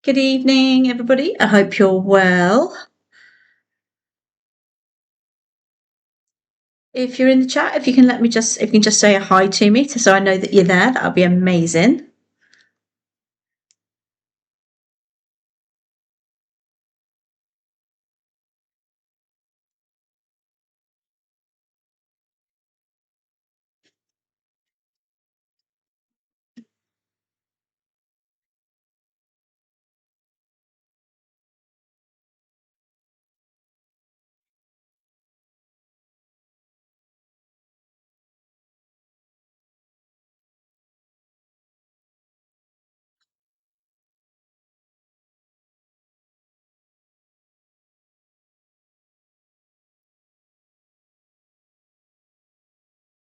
Good evening, everybody. I hope you're well. If you're in the chat, if you can just say a hi to me so I know that you're there, that'll be amazing.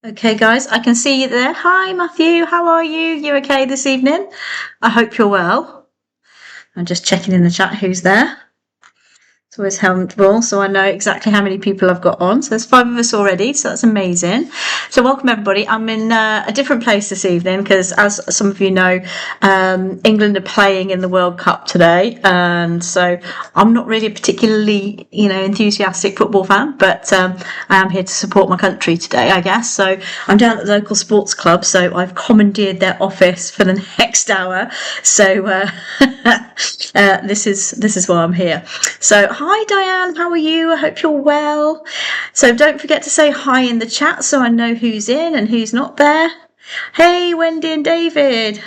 Okay, guys, I can see you there. Hi, Matthew. How are you? You okay this evening? I hope you're well. I'm just checking in the chat who's there. It's always helpful, so I know exactly how many people I've got on. So there's 5 of us already, so that's amazing. So welcome everybody. I'm in a different place this evening because, as some of you know, England are playing in the World Cup today, and so I'm not really a particularly, enthusiastic football fan, but I am here to support my country today, I guess. So I'm down at the local sports club, so I've commandeered their office for the next hour. So this is why I'm here. So hi Diane, how are you? I hope you're well. So don't forget to say hi in the chat so I know who's in and who's not there. Hey Wendy and David.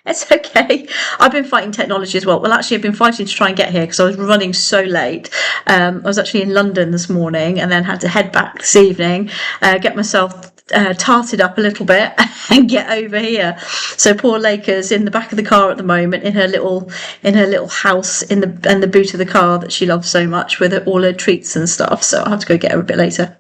It's okay. I've been fighting technology as well. Well, actually, I've been fighting to try and get here because I was running so late. I was actually in London this morning and then had to head back this evening, get myself tarted up a little bit and get over here. So poor Laker's in the back of the car at the moment in her little house in the boot of the car that she loves so much with all her treats and stuff. So I'll have to go get her a bit later.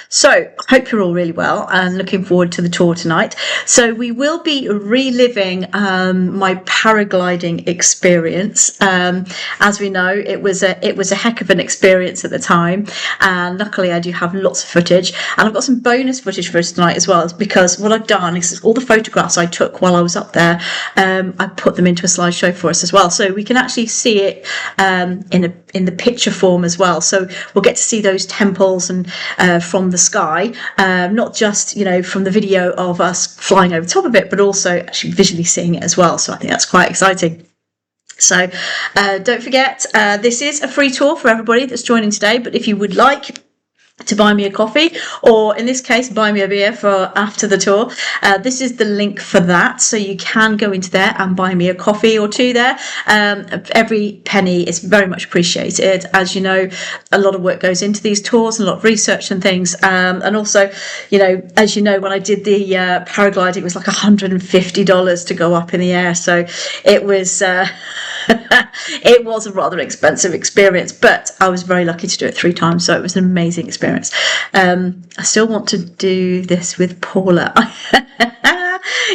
So I hope you're all really well and looking forward to the tour tonight. So we will be reliving my paragliding experience. As we know, it was a heck of an experience at the time, and luckily I do have lots of footage, and I've got some bonus footage for us tonight as well, because what I've done is all the photographs I took while I was up there, I put them into a slideshow for us as well, so we can actually see it in the picture form as well. So we'll get to see those temples and from the sky, not just from the video of us flying over top of it, but also actually visually seeing it as well. So I think that's quite exciting. So don't forget, this is a free tour for everybody that's joining today, but if you would like to buy me a coffee, or in this case buy me a beer for after the tour, this is the link for that, so you can go into there and buy me a coffee or two there. Every penny is very much appreciated. As you know, a lot of work goes into these tours, a lot of research and things, and also, as you know, when I did the paragliding, it was like $150 to go up in the air, so it was it was a rather expensive experience, but I was very lucky to do it 3 times, so it was an amazing experience. I still want to do this with Paula.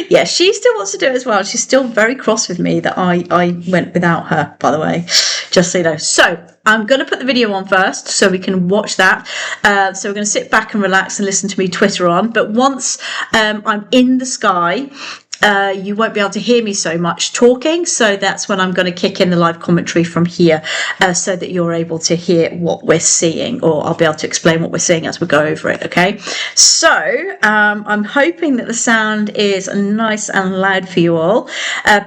Yeah, she still wants to do it as well. She's still very cross with me that I went without her, by the way, just so you know. So I'm going to put the video on first so we can watch that. So we're going to sit back and relax and listen to me twitter on. But once I'm in the sky, you won't be able to hear me so much talking, so that's when I'm going to kick in the live commentary from here, so that you're able to hear what we're seeing, or I'll be able to explain what we're seeing as we go over it. Okay, so I'm hoping that the sound is nice and loud for you all.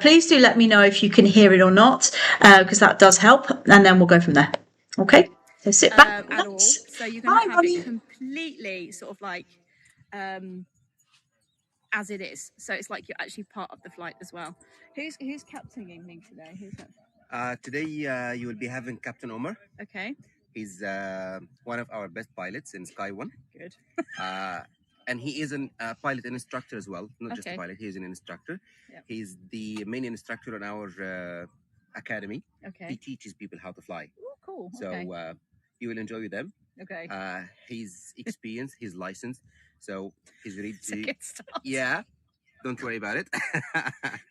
Please do let me know if you can hear it or not, because that does help, and then we'll go from there. Okay, so sit back at all, so you can have it completely sort of like as it is, so it's like you're actually part of the flight as well. Who's captaining me today? Today you will be having Captain Omar. Okay. He's one of our best pilots in Sky One. Good. And he is a pilot instructor as well, not just a pilot. He is an instructor. Yep. He's the main instructor on our academy. Okay. He teaches people how to fly. Oh, cool. So you will enjoy them. Okay. He's experienced. He's licensed. So he's ready to. Good start. Yeah, don't worry about it.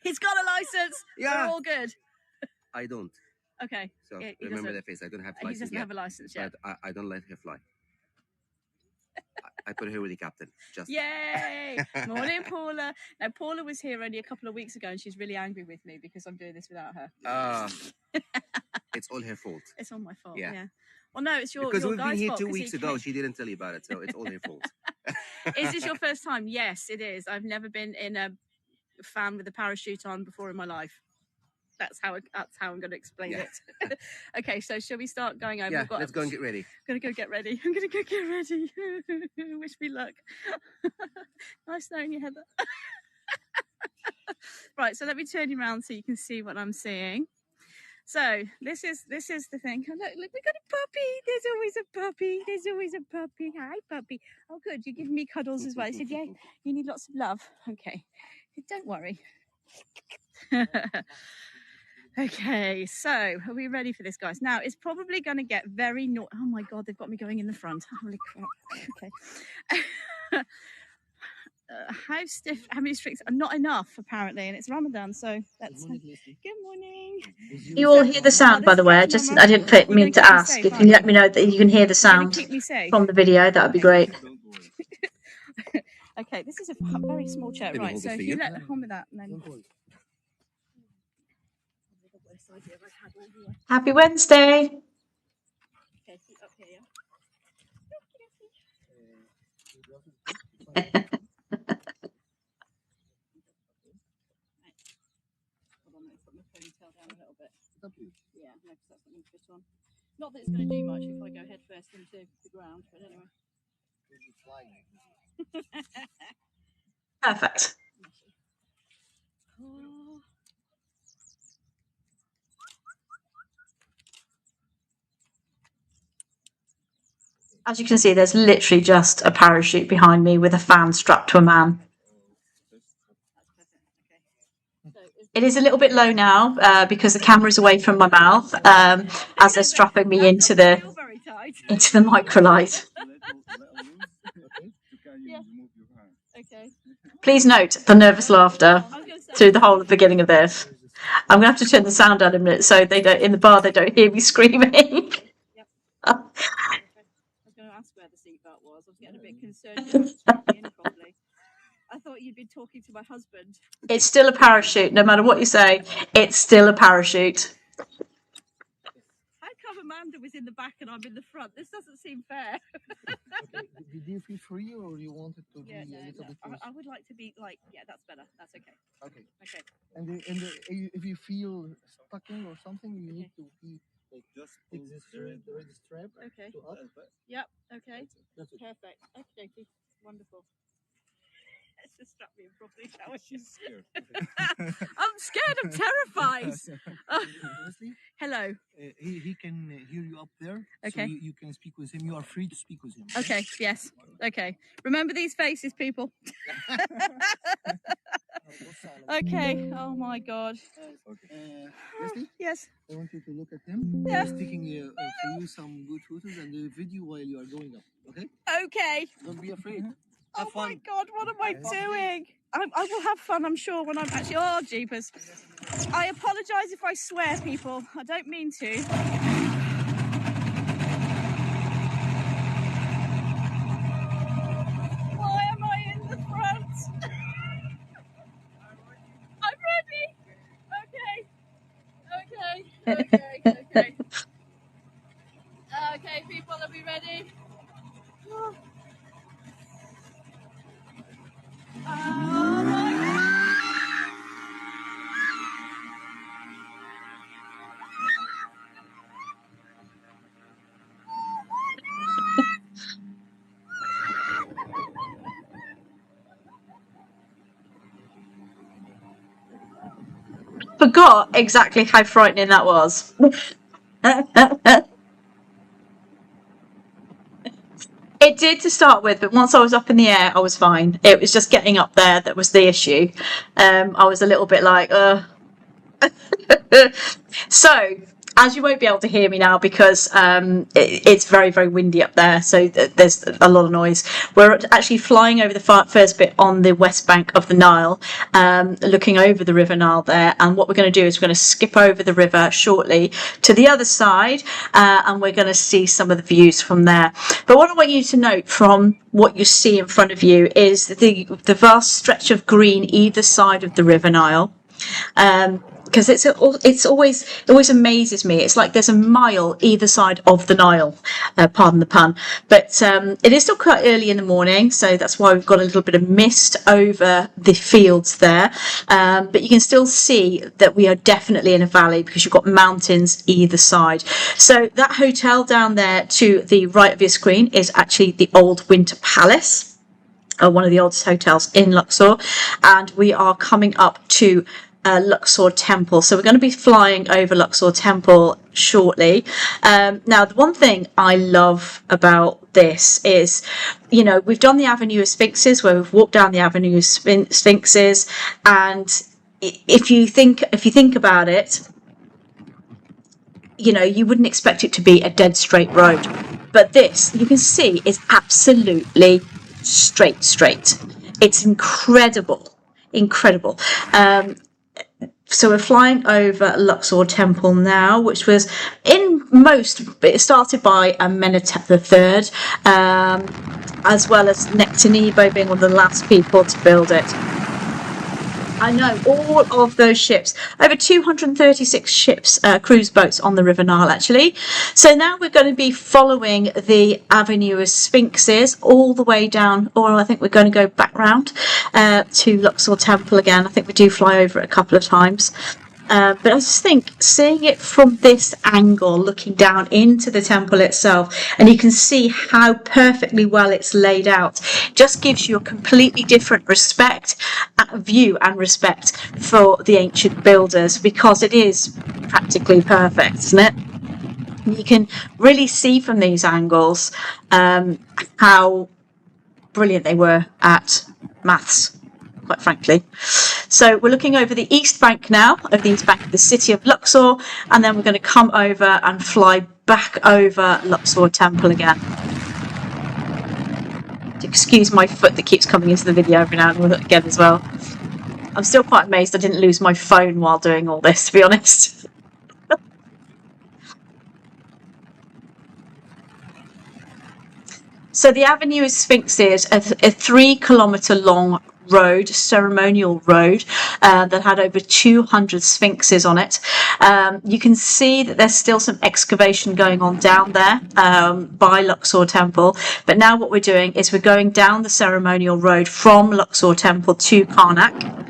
He's got a license. Yeah, we're all good. I don't. Okay. So remember that face. I don't have license. He doesn't have a license yet. But I don't let her fly. I put her with the captain. Just yay! Morning, Paula. Now, Paula was here only a couple of weeks ago, and she's really angry with me because I'm doing this without her. It's all her fault. It's all my fault. Yeah. Well, no, it's your because your we've been guy's here fault, 2 weeks ago. She didn't tell you about it, so it's all her fault. Is this your first time? Yes, it is. I've never been in a fan with a parachute on before in my life. That's how I'm going to explain it. Okay, so shall we start going over? Yeah, let's go and get ready. I'm going to go get ready. I'm going to go get ready. Wish me luck. Nice knowing you, Heather. Right, so let me turn you around so you can see what I'm seeing. So this is the thing. Oh, look, we got a puppy. There's always a puppy. There's always a puppy. Hi, puppy. Oh, good. You're giving me cuddles as well. I said, yeah, you need lots of love. Okay, don't worry. Okay, so are we ready for this, guys? Now, it's probably going to get very oh my God, they've got me going in the front. Holy crap. Okay. How stiff, how many strips? Not enough, apparently, and it's Ramadan, so that's... Good morning. You all hear the sound, by the way. I didn't mean to ask. If you let me know that you can hear the sound from the video, that would be great. Okay, this is a very small chair, right? So if you let on with that, and then... Happy Wednesday. Okay, keep up here, yeah. Yeah, no, because that's something to fit on. Not that it's going to do much if I go head first into the ground, but anyway. Perfect. Oh. As you can see, there's literally just a parachute behind me with a fan strapped to a man. It is a little bit low now because the camera's away from my mouth as they're strapping me into the microlight. Please note the nervous laughter through the whole beginning of this. I'm going to have to turn the sound down in a minute so they don't, in the bar, they don't hear me screaming. I was going to ask where the seatbelt was. I was getting a bit concerned. I thought you'd be talking to my husband. It's still a parachute, no matter what you say. It's still a parachute. How come Amanda was in the back and I'm in the front? This doesn't seem fair. Okay. Did you feel free, or you wanted to be a little bit closer? I would like to be like, yeah, that's better. That's okay. Okay. Okay. And if you feel stuck in or something, you need to be like just take the strap. Okay. To up. Yep. Okay. That's it. Perfect. Okay. Wonderful. Let's just strap me in properly, shall we? She's scared. I'm scared. I'm terrified. Lesley? Hello. He can hear you up there. Okay. So you can speak with him. You are free to speak with him. Okay. Yes. Okay. Remember these faces, people. Okay. Oh my God. Okay. Lesley? Yes. I want you to look at him. Yeah. He's taking for you some good photos and the video while you are going up. Okay? Okay. Don't be afraid. Oh my God, what am I doing? I will have fun, I'm sure, when I'm actually... Oh, jeepers. I apologise if I swear, people. I don't mean to. Why am I in the front? I'm ready. Okay. Okay, people, are we ready? Oh my God. Forgot exactly how frightening that was. It did to start with, but once I was up in the air, I was fine. It was just getting up there that was the issue. I was a little bit like, So, as you won't be able to hear me now because it's very, very windy up there, so there's a lot of noise. We're actually flying over the first bit on the west bank of the Nile, looking over the River Nile there, and what we're going to do is we're going to skip over the river shortly to the other side, and we're going to see some of the views from there. But what I want you to note from what you see in front of you is the vast stretch of green either side of the River Nile. Because it always amazes me. It's like there's a mile either side of the Nile, pardon the pun. But it is still quite early in the morning, so that's why we've got a little bit of mist over the fields there. But you can still see that we are definitely in a valley because you've got mountains either side. So that hotel down there to the right of your screen is actually the Old Winter Palace, one of the oldest hotels in Luxor, and we are coming up to Luxor Temple. So we're going to be flying over Luxor Temple shortly. Now, the one thing I love about this is, you know, we've done the Avenue of Sphinxes where we've walked down the Avenue of Sphinxes, and if you think about it, you know, you wouldn't expect it to be a dead straight road, but this, you can see, is absolutely straight. It's incredible. So we're flying over Luxor Temple now, which was it started by Amenhotep III, as well as Nectanebo being one of the last people to build it. I know, all of those ships, over 236 ships, cruise boats on the River Nile, actually. So now we're going to be following the Avenue of Sphinxes all the way down, or I think we're going to go back round to Luxor Temple again. I think we do fly over it a couple of times. But I just think seeing it from this angle, looking down into the temple itself, and you can see how perfectly well it's laid out, just gives you a completely different view and respect for the ancient builders, because it is practically perfect, isn't it? You can really see from these angles how brilliant they were at maths, quite frankly. So we're looking over the east bank now, of the east bank of the city of Luxor, and then we're going to come over and fly back over Luxor Temple again. Excuse my foot that keeps coming into the video every now and again as well. I'm still quite amazed I didn't lose my phone while doing all this, to be honest. So the Avenue of Sphinxes, a 3-kilometre long road, ceremonial road, that had over 200 sphinxes on it. You can see that there's still some excavation going on down there by Luxor Temple, but now what we're doing is we're going down the ceremonial road from Luxor Temple to Karnak.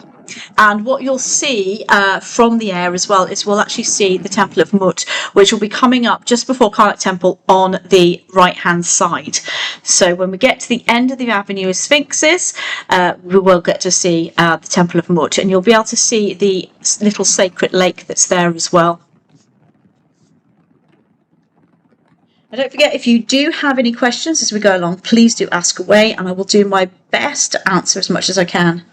And what you'll see from the air as well is we'll actually see the Temple of Mut, which will be coming up just before Karnak Temple on the right-hand side. So when we get to the end of the Avenue of Sphinxes, we will get to see the Temple of Mut, and you'll be able to see the little sacred lake that's there as well. And don't forget, if you do have any questions as we go along, please do ask away, and I will do my best to answer as much as I can.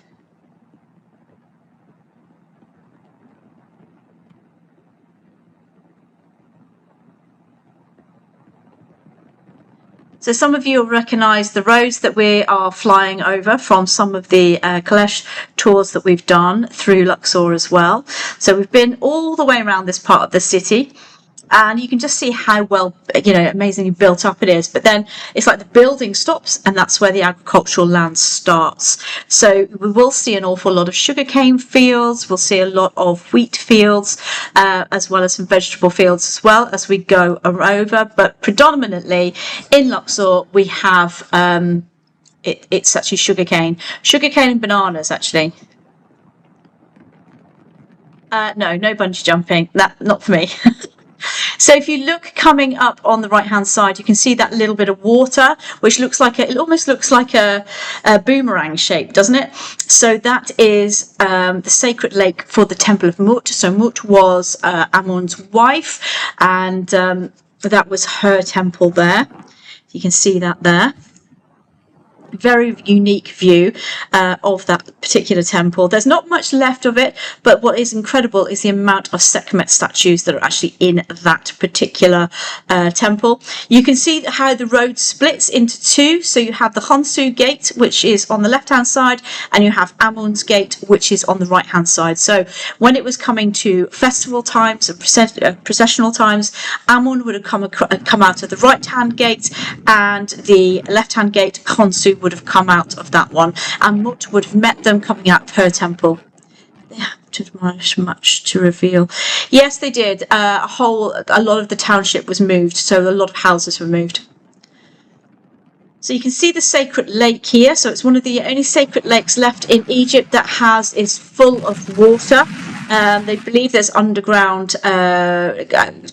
So some of you will recognise the roads that we are flying over from some of the Kalesh tours that we've done through Luxor as well. So we've been all the way around this part of the city, and you can just see how well, you know, amazingly built up it is. But then it's like the building stops, and that's where the agricultural land starts. So we will see an awful lot of sugarcane fields. We'll see a lot of wheat fields, as well as some vegetable fields as well as we go over. But predominantly in Luxor, we have it's actually sugarcane and bananas, actually. No bungee jumping. Not for me. So if you look coming up on the right hand side, you can see that little bit of water, which looks like it almost looks like a boomerang shape, doesn't it? So that is the sacred lake for the Temple of Mut. So Mut was Amun's wife, and that was her temple there. You can see that there. very unique view of that particular temple. There's not much left of it, but what is incredible is the amount of Sekhmet statues that are actually in that particular temple. You can see how the road splits into two. So you have the Honsu gate, which is on the left hand side, and you have Amun's gate, which is on the right hand side. So when it was coming to festival times and processional times, Amun would have come out of the right hand gate, and the left hand gate, Honsu, would have come out of that one, and Mut would have met them coming out of her temple. They have much to reveal. Yes, they did. A lot of the township was moved, so a lot of houses were moved. So you can see the sacred lake here. So it's one of the only sacred lakes left in Egypt that is full of water. They believe there's underground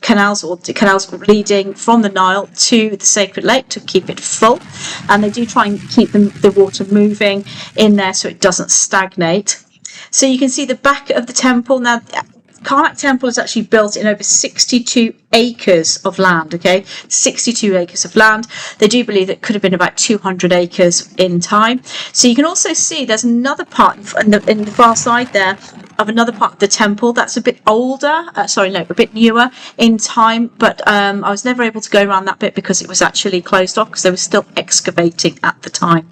canals leading from the Nile to the sacred lake to keep it full, and they do try and keep the water moving in there so it doesn't stagnate. So you can see the back of the temple. Now, Karnak temple is actually built in over 62 acres of land, okay? 62 acres of land. They do believe it could have been about 200 acres in time. So you can also see there's another part in the far side there of another part of the temple that's a bit older, a bit newer in time, but I was never able to go around that bit because it was actually closed off because they were still excavating at the time.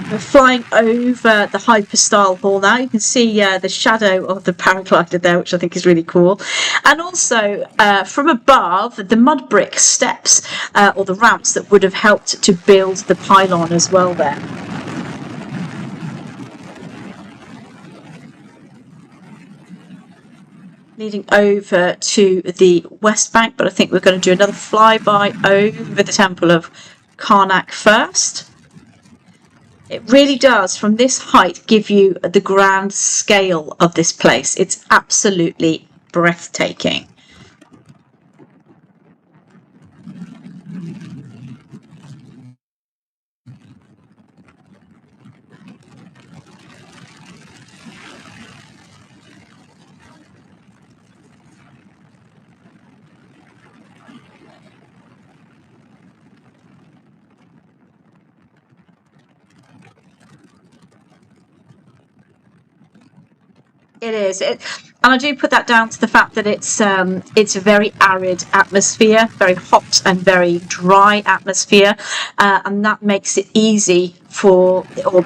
We're flying over the hypostyle hall now. You can see the shadow of the paraglider there, which I think is really cool. And also from above, the mud brick steps or the ramps that would have helped to build the pylon as well there. Leading over to the west bank, but I think we're going to do another flyby over the temple of Karnak first. It really does, from this height, give you the grand scale of this place. It's absolutely breathtaking. It is. And I do put that down to the fact that it's a very arid atmosphere, very hot and very dry atmosphere, and that makes it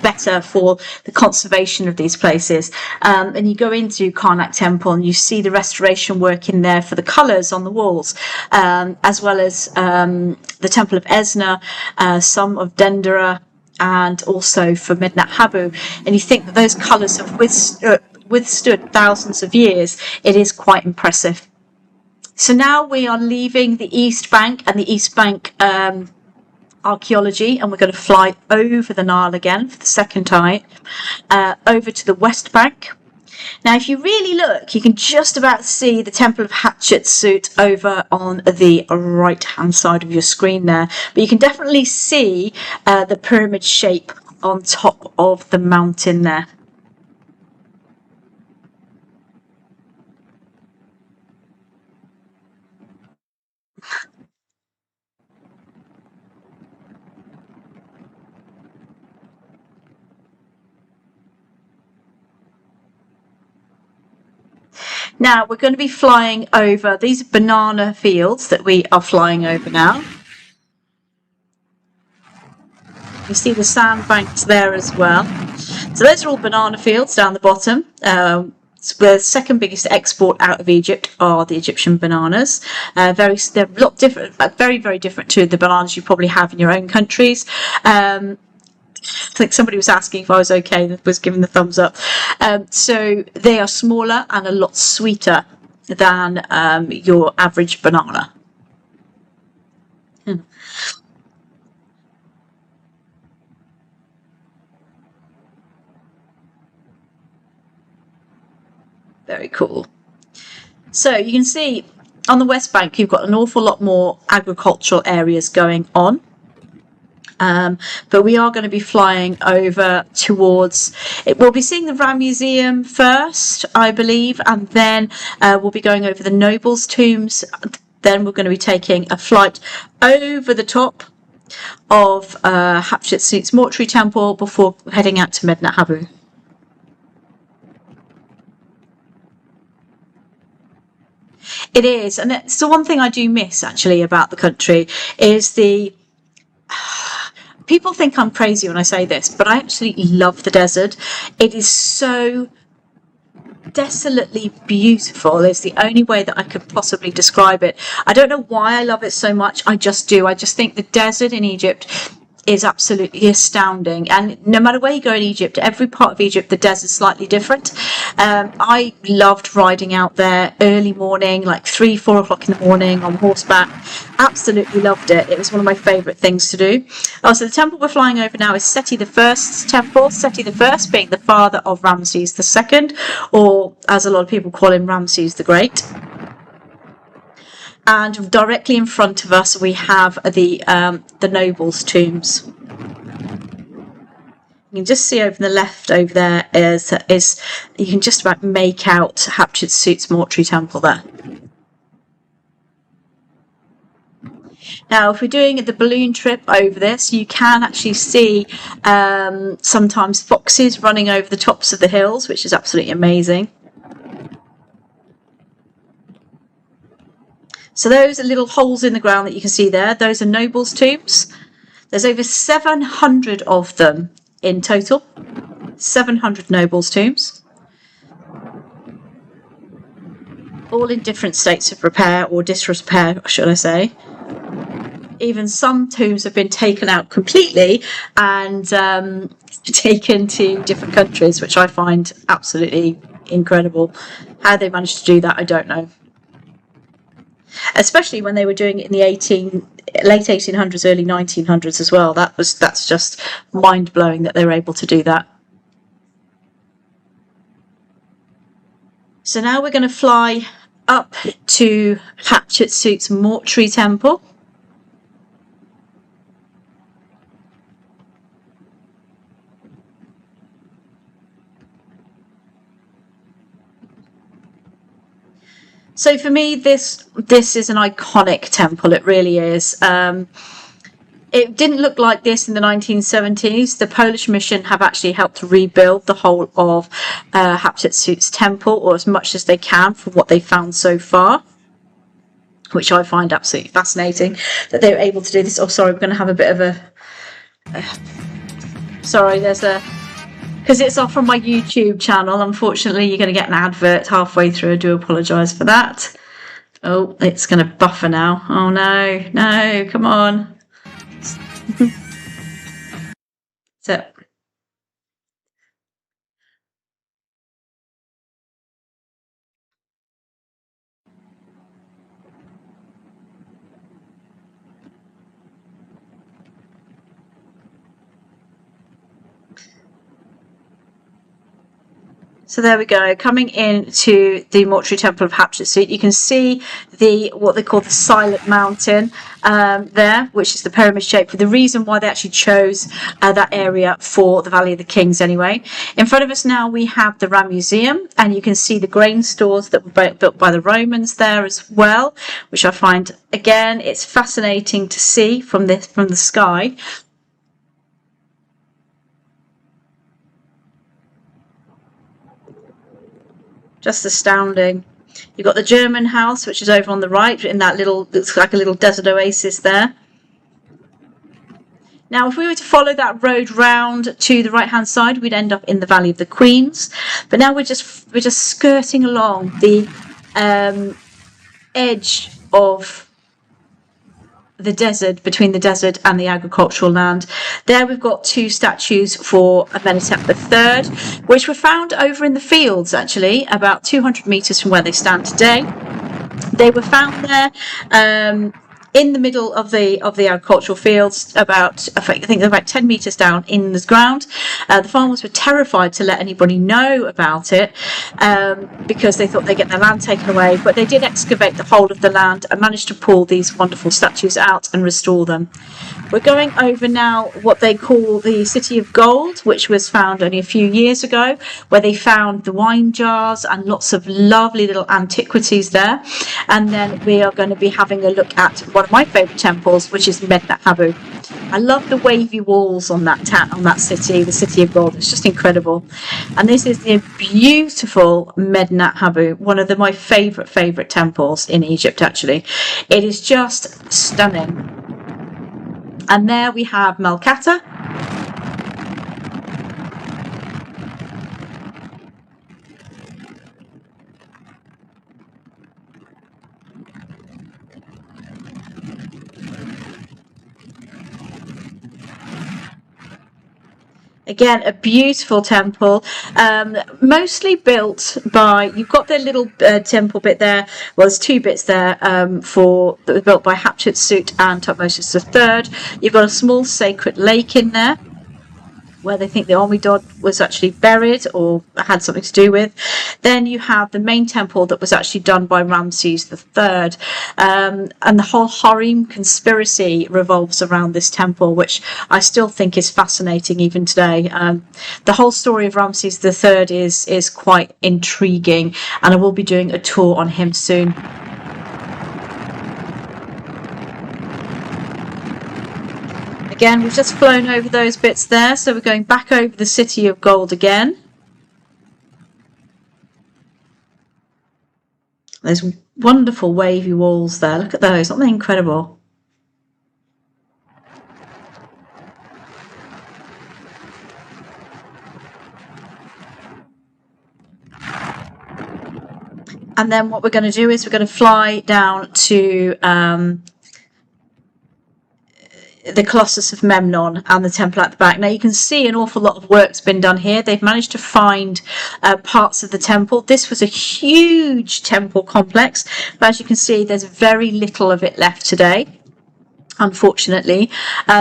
better for the conservation of these places. And you go into Karnak Temple and you see the restoration work in there for the colours on the walls, as well as the Temple of Esna, some of Dendera, and also for Medinet Habu. And you think that those colours have withstood thousands of years. It is quite impressive. So now we are leaving the East Bank and the East Bank archaeology, and we're going to fly over the Nile again for the second time, over to the West Bank. Now, if you really look, you can just about see the Temple of Hatshepsut over on the right-hand side of your screen there. But you can definitely see the pyramid shape on top of the mountain there. Now we're going to be flying over these banana fields that we are flying over now. You see the sandbanks there as well. So those are all banana fields down the bottom. The second biggest export out of Egypt are the Egyptian bananas. They're a lot different, very, very different to the bananas you probably have in your own countries. I think somebody was asking if I was okay, was giving the thumbs up. So they are smaller and a lot sweeter than your average banana. Very cool. So you can see on the West Bank, you've got an awful lot more agricultural areas going on. But we are going to be flying over towards it. We'll be seeing the Ram Museum first, I believe, and then we'll be going over the nobles' tombs. then we're going to be taking a flight over the top of Hatshepsut's mortuary temple before heading out to Medinet Habu. It is, and it's the one thing I do miss actually about the country is the people think I'm crazy when I say this, but I actually love the desert. It is so desolately beautiful is the only way that I could possibly describe it. I don't know why I love it so much. I just do. I just think the desert in Egypt is absolutely astounding, and no matter where you go in Egypt, every part of Egypt the desert's slightly different. I loved riding out there early morning, like 3-4 o'clock in the morning on horseback. Absolutely loved it. It was one of my favourite things to do. Oh, so the temple we're flying over now is Seti I's temple. Seti I being the father of Ramses II, or as a lot of people call him, Ramses the Great. And directly in front of us we have the nobles' tombs. You can just see over the left over there is you can just about make out Hatshepsut's mortuary temple there. Now, if we're doing the balloon trip over this, you can actually see sometimes foxes running over the tops of the hills, which is absolutely amazing. So those are little holes in the ground that you can see there. Those are nobles' tombs. There's over 700 of them in total. 700 nobles' tombs. All in different states of repair or disrepair, should I say. Even some tombs have been taken out completely and taken to different countries, which I find absolutely incredible. How they managed to do that, I don't know. Especially when they were doing it in the late 1800s, early 1900s as well. That's just mind-blowing that they were able to do that. So now we're going to fly up to Hatshepsut's mortuary temple. So for me, this is an iconic temple. It really is. It didn't look like this in the 1970s. The Polish mission have actually helped rebuild the whole of Hatshepsut's temple, or as much as they can from what they found so far, which I find absolutely fascinating that they were able to do this. Oh, sorry, we're going to have a bit of a... sorry, there's a... Because it's off from my YouTube channel, unfortunately, you're going to get an advert halfway through. I do apologise for that. Oh, it's going to buffer now. Oh, no, come on. So... So there we go, coming into the mortuary temple of Hatshepsut, you can see what they call the Silent Mountain there, which is the pyramid shape, for the reason why they actually chose that area for the Valley of the Kings anyway. In front of us now we have the Ram Museum, and you can see the grain stores that were built by the Romans there as well, which I find, again, it's fascinating to see from the sky. Just astounding. You've got the German house, which is over on the right, in that little, looks like a little desert oasis there. Now, if we were to follow that road round to the right-hand side, we'd end up in the Valley of the Queens. But now we're just skirting along the edge of the desert, between the desert and the agricultural land. There we've got two statues for Amenhotep III, which were found over in the fields, actually, about 200 metres from where they stand today. They were found there in the middle of the agricultural fields, about, I think about 10 meters down in the ground. The farmers were terrified to let anybody know about it, because they thought they'd get their land taken away, but they did excavate the whole of the land and managed to pull these wonderful statues out and restore them. We're going over now what they call the City of Gold, which was found only a few years ago, where they found the wine jars and lots of lovely little antiquities there. And then we are going to be having a look at one of my favourite temples, which is Medinet Habu. I love the wavy walls on that city, the City of Gold. It's just incredible. And this is the beautiful Medinet Habu, one of my favourite temples in Egypt, actually. It is just stunning. And there we have Melkata. Again, a beautiful temple, mostly built by, you've got the little temple bit there, well, there's two bits there that were built by Hatshepsut and Tutmosis III. You've got a small sacred lake in there, where they think the Omidod was actually buried or had something to do with. Then you have the main temple that was actually done by Ramses III. And the whole harem conspiracy revolves around this temple, which I still think is fascinating even today. The whole story of Ramses III is quite intriguing, and I will be doing a tour on him soon. Again, we've just flown over those bits there, so we're going back over the City of Gold again. There's wonderful wavy walls there. Look at those, aren't they incredible? And then what we're going to do is we're going to fly down to the Colossus of Memnon and the temple at the back. Now you can see an awful lot of work's been done here. They've managed to find parts of the temple. This was a huge temple complex, but as you can see, there's very little of it left today, unfortunately.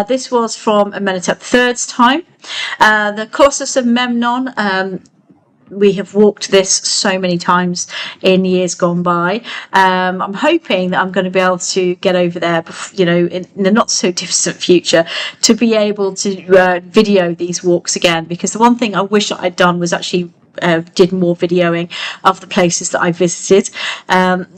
This was from Amenhotep III's time. The Colossus of Memnon, we have walked this so many times in years gone by. I'm hoping that I'm going to be able to get over there, in the not so distant future, to be able to video these walks again. Because the one thing I wish I'd done was actually did more videoing of the places that I visited,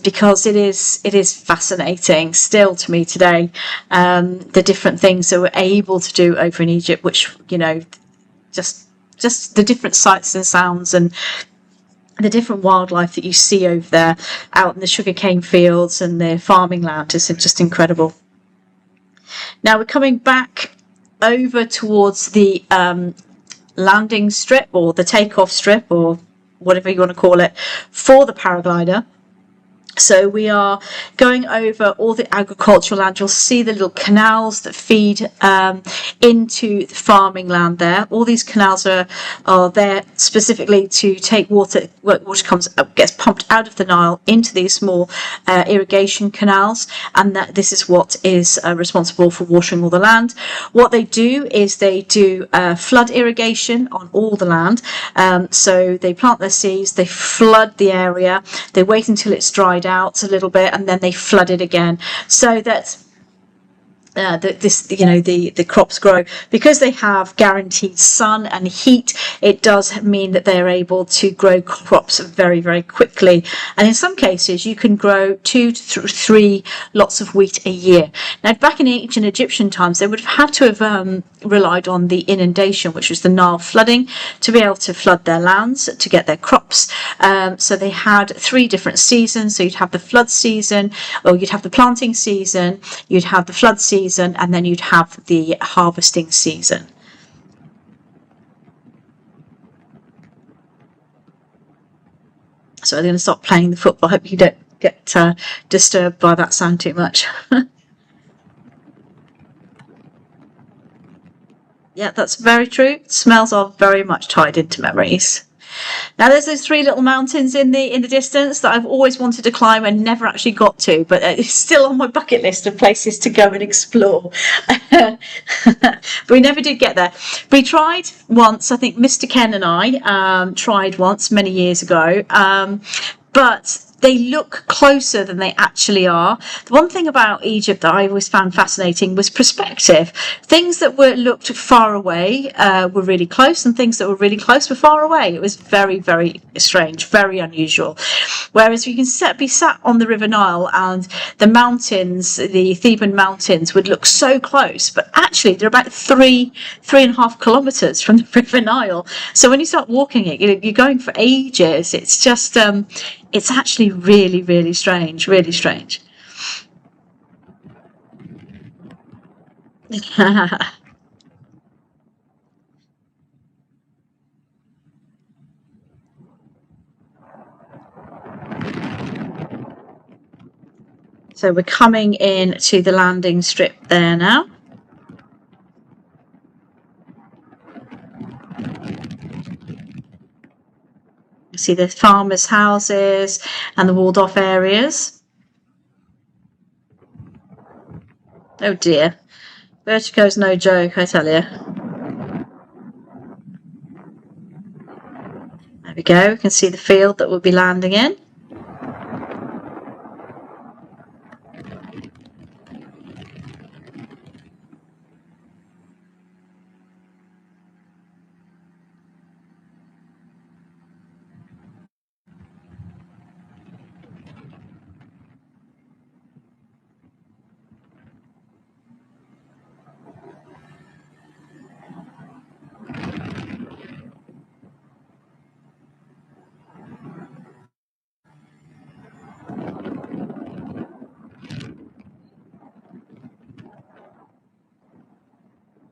because it is fascinating still to me today, the different things that we're able to do over in Egypt, which just the different sights and sounds and the different wildlife that you see over there out in the sugarcane fields and the farming land is just incredible. Now we're coming back over towards the landing strip, or the takeoff strip, or whatever you want to call it, for the paraglider. So we are going over all the agricultural land. You'll see the little canals that feed into the farming land there. All these canals are there specifically to take water. Water gets pumped out of the Nile into these small irrigation canals, and this is what is responsible for watering all the land. What they do is they do flood irrigation on all the land. So they plant their seeds, they flood the area, they wait until it's dried out a little bit, and then they flood it again, so that the crops grow. Because they have guaranteed sun and heat, it does mean that they're able to grow crops very, very quickly, and in some cases you can grow 2 to 3 lots of wheat a year. Now back in ancient Egyptian times, they would have had to have relied on the inundation, which was the Nile flooding, to be able to flood their lands to get their crops. So they had 3 different seasons. So you'd have the flood season, or you'd have the planting season, you'd have the flood season, and then you'd have the harvesting season. So I'm going to stop playing the football. I hope you don't get disturbed by that sound too much. Yeah, that's very true. Smells are very much tied into memories. Now there's those three little mountains in the distance that I've always wanted to climb and never actually got to, but it's still on my bucket list of places to go and explore. But we never did get there. We tried once, I think Mr. Ken and I tried once many years ago, but they look closer than they actually are. The one thing about Egypt that I always found fascinating was perspective. Things that looked far away were really close, and things that were really close were far away. It was very, very strange, very unusual. Whereas you can be sat on the River Nile and the mountains, the Theban mountains, would look so close, but actually they're about 3.5 kilometers from the River Nile. So when you start walking it, you're going for ages. It's just, it's actually really, really strange, really strange. So we're coming in to the landing strip there now. You see the farmers' houses and the walled off areas. Oh dear. Vertigo's no joke, I tell you. There we go. We can see the field that we'll be landing in.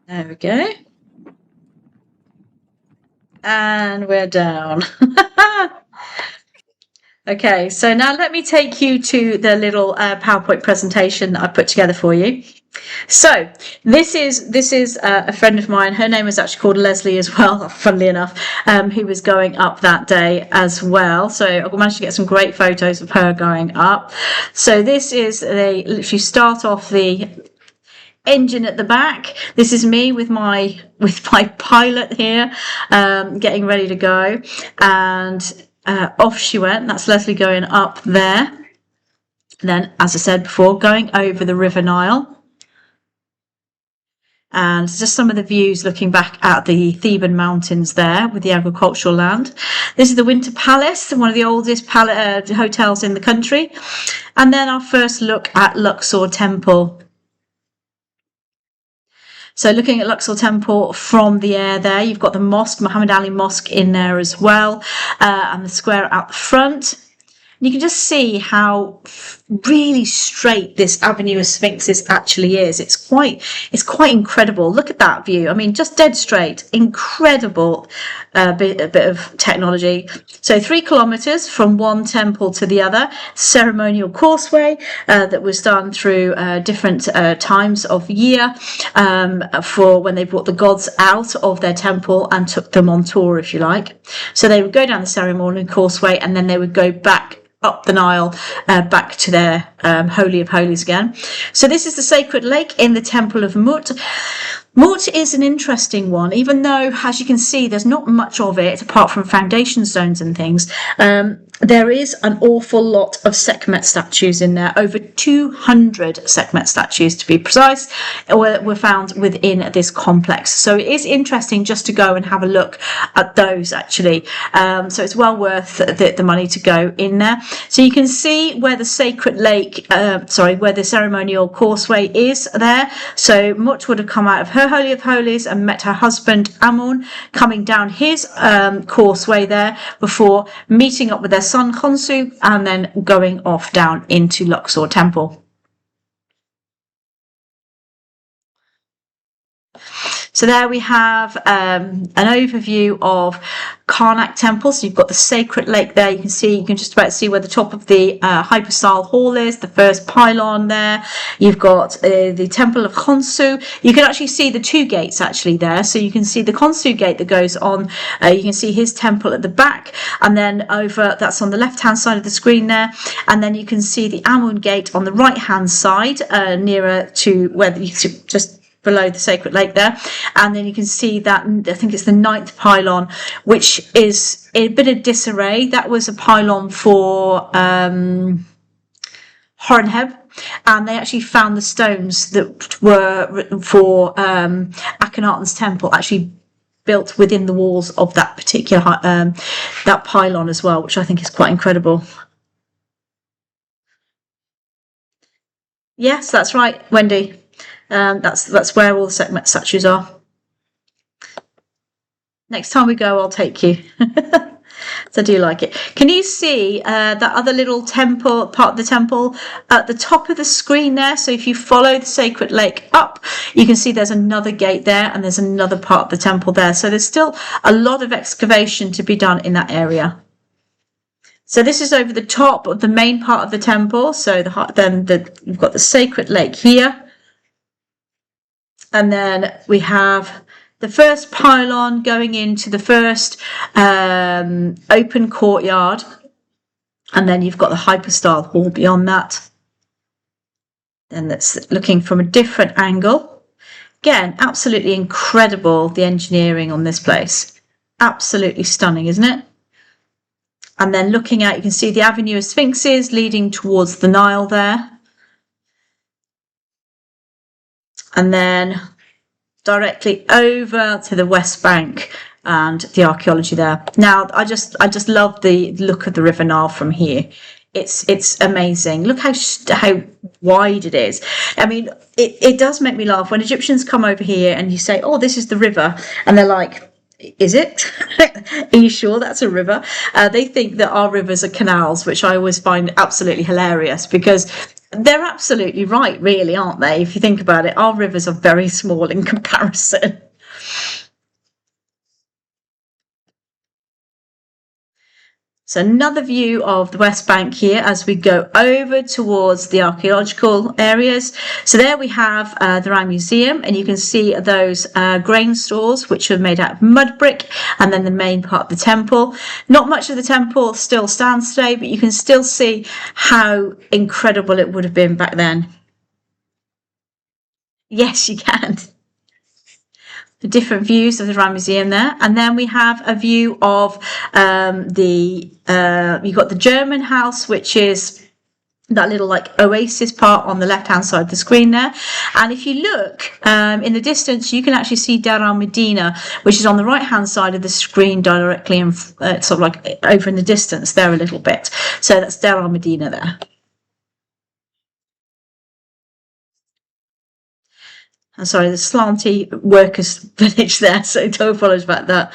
There we go. And we're down. Okay, so now let me take you to the little PowerPoint presentation that I put together for you. So this is a friend of mine. Her name is actually called Lesley as well, funnily enough, who was going up that day as well. So I managed to get some great photos of her going up. So this is, they literally start off the engine at the back. This is me with my pilot here, getting ready to go, and off she went. That's Lesley going up there. Then, as I said before, going over the River Nile. And just some of the views looking back at the Theban mountains there with the agricultural land. This is the Winter Palace, one of the oldest hotels in the country. And then our first look at Luxor Temple. So looking at Luxor Temple from the air there, you've got the mosque, Muhammad Ali Mosque in there as well, and the square out the front. You can just see how really straight this Avenue of Sphinxes actually is. It's quite incredible. Look at that view. I mean, just dead straight. Incredible bit of technology. So 3 kilometers from one temple to the other. Ceremonial causeway that was done through different times of year for when they brought the gods out of their temple and took them on tour, if you like. So they would go down the ceremonial causeway and then they would go back up the Nile, back to their Holy of Holies again. So this is the sacred lake in the Temple of Mut. Mut is an interesting one, even though, as you can see, there's not much of it apart from foundation stones and things. There is an awful lot of Sekhmet statues in there, over 200 Sekhmet statues to be precise, were found within this complex. So it is interesting just to go and have a look at those actually. So it's well worth the money to go in there. So you can see where the sacred lake, where the ceremonial causeway is there. So Mut would have come out of her Holy of Holies and met her husband Amun, coming down his causeway there before meeting up with their son Khonsu and then going off down into Luxor Temple. So there we have an overview of Karnak Temple. So you've got the sacred lake there. You can just about see where the top of the hypostyle hall is, the first pylon there. You've got the Temple of Khonsu. You can actually see the two gates actually there. So you can see the Khonsu gate that goes on. You can see his temple at the back, and then over, that's on the left-hand side of the screen there. And then you can see the Amun gate on the right-hand side, nearer to where you just below the sacred lake there, and then you can see that I think it's the 9th pylon, which is in a bit of disarray. That was a pylon for Horemheb, and they actually found the stones that were for Akhenaten's temple actually built within the walls of that particular that pylon as well, which I think is quite incredible. Yes, that's right, Wendy. That's where all the statues are. Next time we go, I'll take you. So I do like it. Can you see that other little temple, part of the temple at the top of the screen there? So if you follow the sacred lake up, you can see there's another gate there, and there's another part of the temple there. So there's still a lot of excavation to be done in that area. So this is over the top of the main part of the temple. So you've got the sacred lake here. And then we have the first pylon going into the first open courtyard. And then you've got the hypostyle hall beyond that. And that's looking from a different angle. Again, absolutely incredible, the engineering on this place. Absolutely stunning, isn't it? And then looking out, you can see the avenue of sphinxes leading towards the Nile there. And then directly over to the West Bank and the archaeology there. Now, I just love the look of the River Nile from here. It's amazing. Look how wide it is. I mean, it does make me laugh when Egyptians come over here and you say, "Oh, this is the river," and they're like, "Is it? Are you sure that's a river?" They think that our rivers are canals, which I always find absolutely hilarious, because they're absolutely right, really, aren't they? If you think about it, our rivers are very small in comparison. So another view of the West Bank here as we go over towards the archaeological areas. So there we have the Rhine Museum, and you can see those grain stores, which are made out of mud brick, and then the main part of the temple. Not much of the temple still stands today, but you can still see how incredible it would have been back then. Yes, you can. The different views of the Rhine Museum there, and then we have a view of you've got the German house, which is that little like oasis part on the left hand side of the screen there. And if you look in the distance, you can actually see Dar al Medina, which is on the right hand side of the screen directly, and sort of like over in the distance there a little bit. So that's Dar al Medina there. I'm sorry, the slanty workers village there, so don't apologise about that.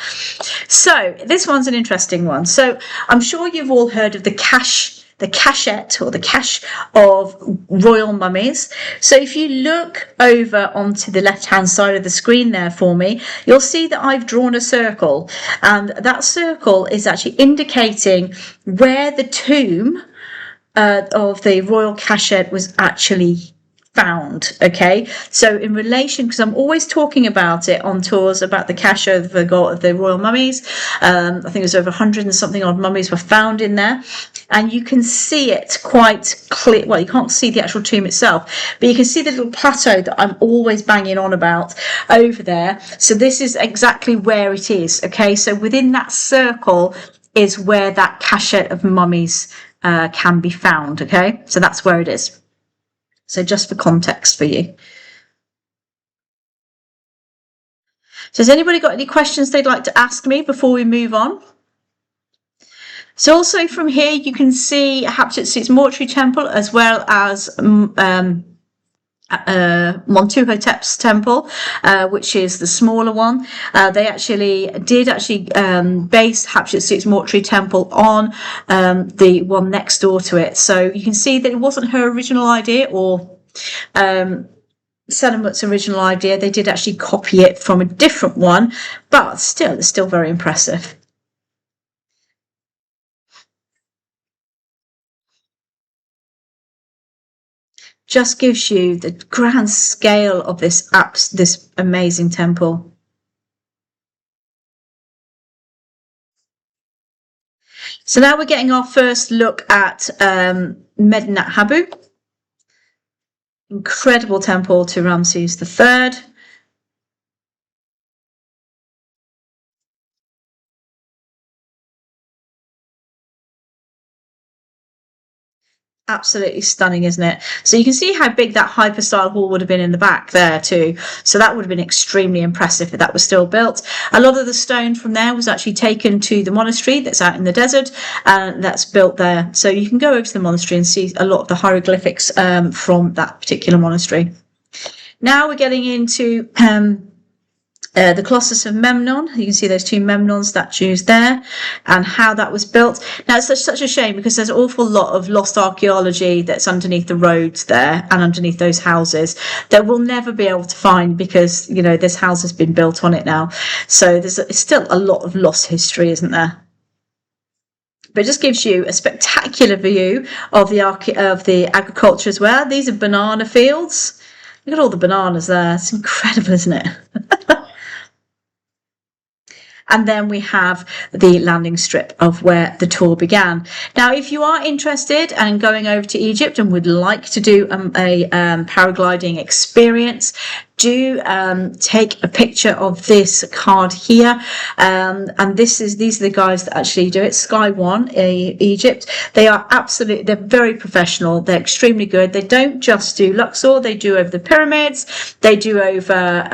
So this one's an interesting one. So I'm sure you've all heard of the cachette or the cache of royal mummies. So if you look over onto the left-hand side of the screen there for me, you'll see that I've drawn a circle, and that circle is actually indicating where the tomb of the royal cachette was actually found. Okay, so in relation, because I'm always talking about it on tours about the cache of the royal mummies, I think there's over 100 and something odd mummies were found in there, and you can see it quite clear. Well, you can't see the actual tomb itself, but you can see the little plateau that I'm always banging on about over there. So this is exactly where it is. Okay, so within that circle is where that cachette of mummies can be found. Okay, so that's where it is. So just for context for you. So has anybody got any questions they'd like to ask me before we move on? So also from here, you can see Hatshepsut's mortuary temple, as well as Montuhotep's temple, which is the smaller one. They did base Hatshepsut's mortuary temple on the one next door to it. So you can see that it wasn't her original idea, or Hatshepsut's original idea. They did actually copy it from a different one, but still, it's still very impressive. Just gives you the grand scale of this amazing temple. So now we're getting our first look at Medinet Habu. Incredible temple to Ramses III. Absolutely stunning, isn't it? So you can see how big that hypostyle hall would have been in the back there too. So that would have been extremely impressive if that was still built. A lot of the stone from there was actually taken to the monastery that's out in the desert, and that's built there. So you can go over to the monastery and see a lot of the hieroglyphics from that particular monastery. Now we're getting into the Colossus of Memnon. You can see those two Memnon statues there and how that was built. Now, it's such a shame because there's an awful lot of lost archaeology that's underneath the roads there and underneath those houses that we'll never be able to find because, you know, this house has been built on it now. So there's still a lot of lost history, isn't there? But it just gives you a spectacular view of the agriculture as well. These are banana fields. Look at all the bananas there. It's incredible, isn't it? And then we have the landing strip of where the tour began. Now, if you are interested and going over to Egypt and would like to do a paragliding experience, do take a picture of this card here, and these are the guys that actually do it. Sky One Egypt. They're very professional. They're extremely good. They don't just do Luxor. They do over the pyramids. They do over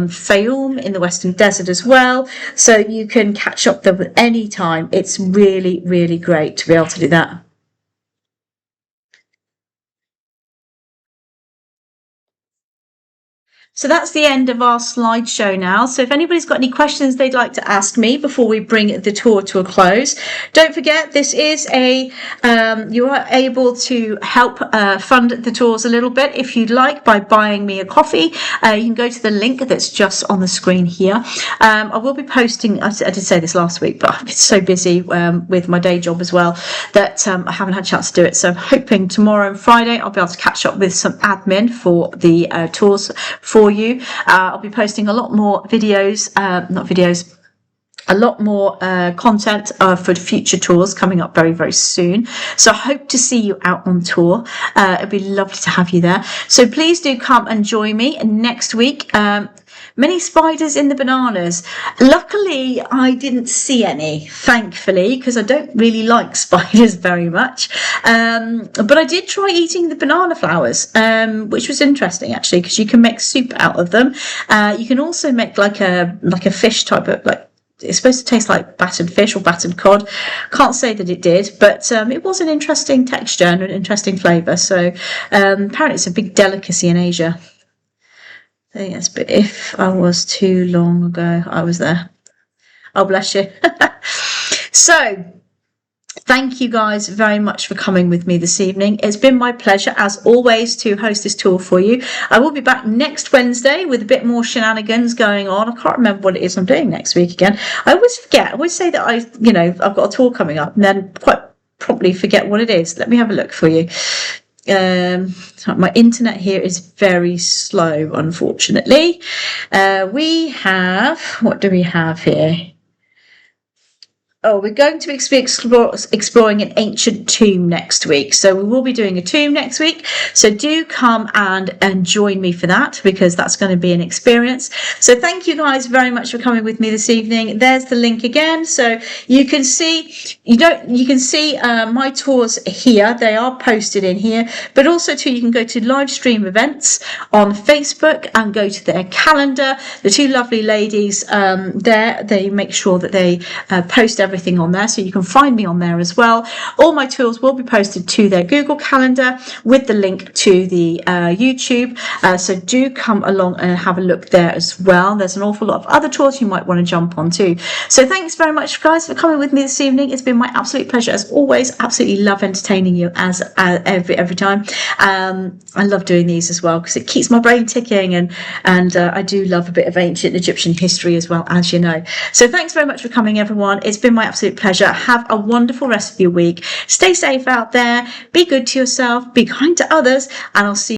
Fayoum in the Western Desert as well. So you can catch up them at any time. It's really, really great to be able to do that. So that's the end of our slideshow now. So if anybody's got any questions they'd like to ask me before we bring the tour to a close, don't forget this is you are able to help fund the tours a little bit if you'd like by buying me a coffee. You can go to the link that's just on the screen here. I will be posting, I did say this last week, but I've been so busy with my day job as well that I haven't had a chance to do it. So I'm hoping tomorrow and Friday I'll be able to catch up with some admin for the tours for you. I'll be posting a lot more videos, a lot more content for future tours coming up very, very soon. So I hope to see you out on tour. It'd be lovely to have you there. So please do come and join me next week. Many spiders in the bananas. Luckily, I didn't see any, thankfully, because I don't really like spiders very much. But I did try eating the banana flowers, which was interesting actually, because you can make soup out of them. You can also make like a fish type of it's supposed to taste like battered fish or battered cod. Can't say that it did, but it was an interesting texture and an interesting flavour. So apparently it's a big delicacy in Asia. Yes, but if I was too long ago, I was there. Oh, bless you. So, thank you guys very much for coming with me this evening. It's been my pleasure, as always, to host this tour for you. I will be back next Wednesday with a bit more shenanigans going on. I can't remember what it is I'm doing next week again. I always forget. I always say that I've got a tour coming up and then quite promptly forget what it is. Let me have a look for you. My internet here is very slow, unfortunately. What do we have here? Oh, we're going to be exploring an ancient tomb next week. So we will be doing a tomb next week. So do come and join me for that, because that's going to be an experience. So thank you guys very much for coming with me this evening. There's the link again. So you can see, my tours here. They are posted in here, but also too, you can go to live stream events on Facebook and go to their calendar. The two lovely ladies there, they make sure that they post everything everything on there, so you can find me on there as well. All my tools will be posted to their Google Calendar with the link to the YouTube, so do come along and have a look there as well. There's an awful lot of other tours you might want to jump on too. So thanks very much, guys, for coming with me this evening. It's been my absolute pleasure as always. Absolutely love entertaining you as every time. I love doing these as well because it keeps my brain ticking, and I do love a bit of ancient Egyptian history as well, as you know. So thanks very much for coming, everyone. It's been my absolute pleasure. Have a wonderful rest of your week. Stay safe out there. Be good to yourself. Be kind to others, and I'll see you